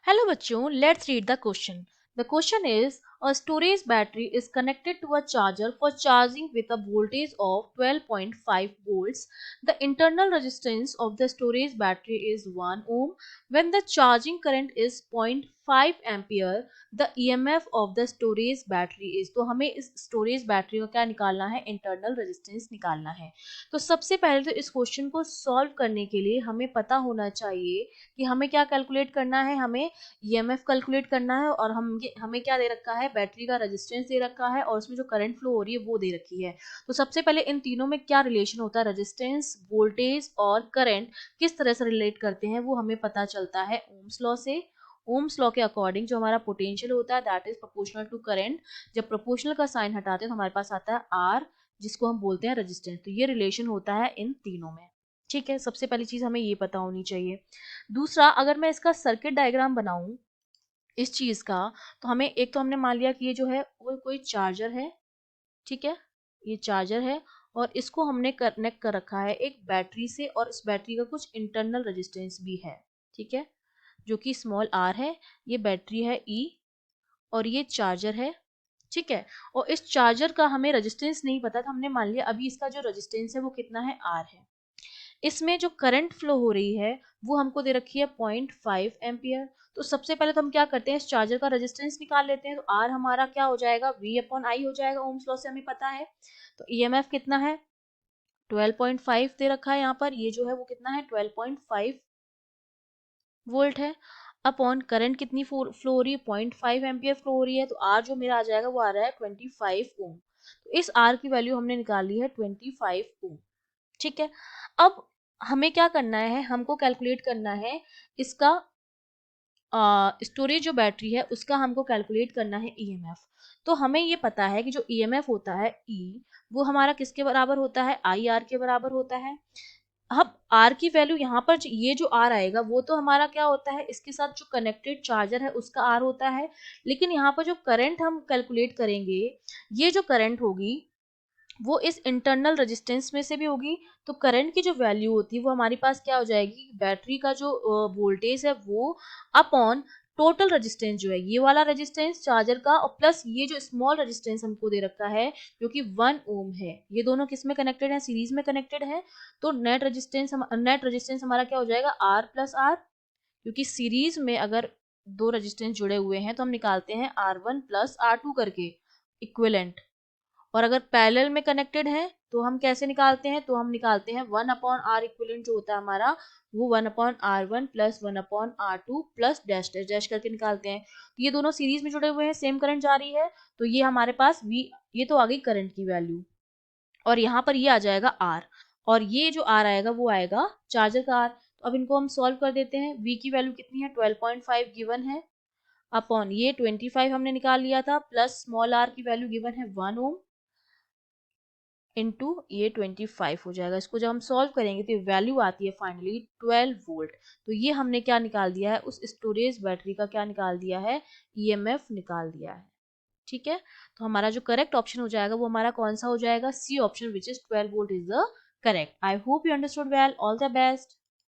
Hello bachcho, let's read the question. The question is, a storage battery is connected to a charger for charging with a voltage of 12.5 volts. The internal resistance of the storage battery is 1 ohm. When the charging current is zero point 0.5 ampere, the EMF of the storage battery is, तो हमें इस storage battery का क्या निकालना है, internal resistance निकालना है। तो सबसे पहले तो इस क्वेश्चन को सॉल्व करने के लिए हमें पता होना चाहिए कि हमें क्या कैलकुलेट करना है, हमें ईएमएफ कैलकुलेट करना है और हमें क्या दे रखा है, बैटरी का रेजिस्टेंस दे रखा है और उसमें जो करंट फ्लो हो रही है वो दे रखी है। तो सबसे पहले इन तीनों में क्या रिलेशन होता है, रेजिस्टेंस, वोल्टेज और करंट किस तरह से रिलेट करते हैं वो हमें पता चलता है ओम्स लॉ से। ओम्स लॉ के अकॉर्डिंग जो हमारा पोटेंशियल होता है that is proportional to current. जब प्रोपोर्शनल का साइन हटाते हैं तो हमारे पास आता है आर, जिसको हम बोलते हैं रेजिस्टेंस। तो ये रिलेशन होता है इन तीनों में। ठीक है, सबसे पहली चीज हमें ये पता होनी चाहिए। दूसरा, अगर मैं इसका सर्किट डायग्राम बनाऊं इस चीज का, तो हमें एक तो हमने मान लिया कि ये जो है वो कोई चार्जर है। ठीक है, ये चार्जर है और इसको हमने कनेक्ट कर रखा है एक बैटरी से और इस बैटरी का कुछ इंटरनल रेजिस्टेंस भी है। ठीक है, जो कि स्मॉल आर है, ये बैटरी है ई और ये चार्जर है। ठीक है, और इस चार्जर का हमें रेजिस्टेंस नहीं पता था, हमने मान लिया अभी इसका जो रेजिस्टेंस है वो कितना है, आर है। इसमें जो करंट फ्लो हो रही है वो हमको दे रखी है 0.5 एम्पियर। तो सबसे पहले तो हम क्या करते हैं, इस चार्जर का रेजिस्टेंस निकाल लेते हैं। तो आर हमारा क्या हो जाएगा, वी अपॉन आई हो जाएगा, ओम्स लॉ से हमें पता है। तो ईएमएफ कितना है, 12.5 दे रखा है यहाँ पर, ये जो है वो कितना है 12.5 वोल्ट है। अपॉन करंट कितनी फ्लो हो रही है, 0.5 एम्पियर फ्लो हो रही है। तो आर जो मेरा आ जाएगा वो आ रहा है 25 ओम। तो इस आर की वैल्यू हमने निकाली है 25 ओम। ठीक है, अब हमें क्या करना है, हमको कैलकुलेट करना है इसका स्टोरेज जो बैटरी है उसका हमको कैलकुलेट करना है ईएमएफ। तो हमें ये पता है कि जो ईएमएफ होता है ई, वो हमारा किसके बराबर होता है, आई आर के बराबर होता है। अब आर की वैल्यू यहाँ पर ये जो आर आएगा वो तो हमारा क्या होता है, इसके साथ जो कनेक्टेड चार्जर है उसका आर होता है। लेकिन यहाँ पर जो करंट हम कैलकुलेट करेंगे, ये जो करंट होगी वो इस इंटरनल रेजिस्टेंस में से भी होगी। तो करंट की जो वैल्यू होती है वो हमारे पास क्या हो जाएगी, बैटरी का जो वोल्टेज है वो अपॉन टोटल रेजिस्टेंस जो है ये वाला रेजिस्टेंस चार्जर का, और प्लस ये जो स्मॉल रेजिस्टेंस हमको दे रखा है जो कि 1 ओम है। ये दोनों किस में कनेक्टेड है, सीरीज में कनेक्टेड है। तो नेट रेजिस्टेंस हमारा क्या हो जाएगा, आर प्लस आर। क्योंकि सीरीज में अगर दो रेजिस्टेंस जुड़े हुए हैं तो हम निकालते हैं R1 प्लस R2 करके इक्विवेलेंट। और अगर पैरेलल में कनेक्टेड है तो हम कैसे निकालते हैं, तो हम निकालते हैं 1 अपॉन आर इक्विवेलेंट जो होता है हमारा, वो 1 upon R1 plus 1 upon R2 plus dash dash dash करके निकालते हैं। तो ये दोनों सीरीज में जुड़े हुए हैं, सेम करंट जा रही है। तो ये हमारे पास V, ये तो आ गई करंट की वैल्यू, और यहाँ पर ये आ जाएगा R, और ये जो R आएगा वो आएगा चार्जर का R। तो अब इनको हम सॉल्व कर देते हैं। V की वैल्यू कितनी है, 12.5 गिवन है, अपॉन ये 25 हमने निकाल लिया था, प्लस स्मॉल r की वैल्यू गिवन है 1 ओम, इनटू ये 25 हो जाएगा। इसको जब हम सॉल्व करेंगे तो वैल्यू आती है फाइनली 12 वोल्ट। तो ये हमने क्या निकाल दिया है, उस स्टोरेज बैटरी का क्या निकाल दिया है, ईएमएफ निकाल दिया है। ठीक है, तो हमारा जो करेक्ट ऑप्शन हो जाएगा वो हमारा कौन सा हो जाएगा, C option, which is 12 volt is the correct. I hope you understood well, all the best.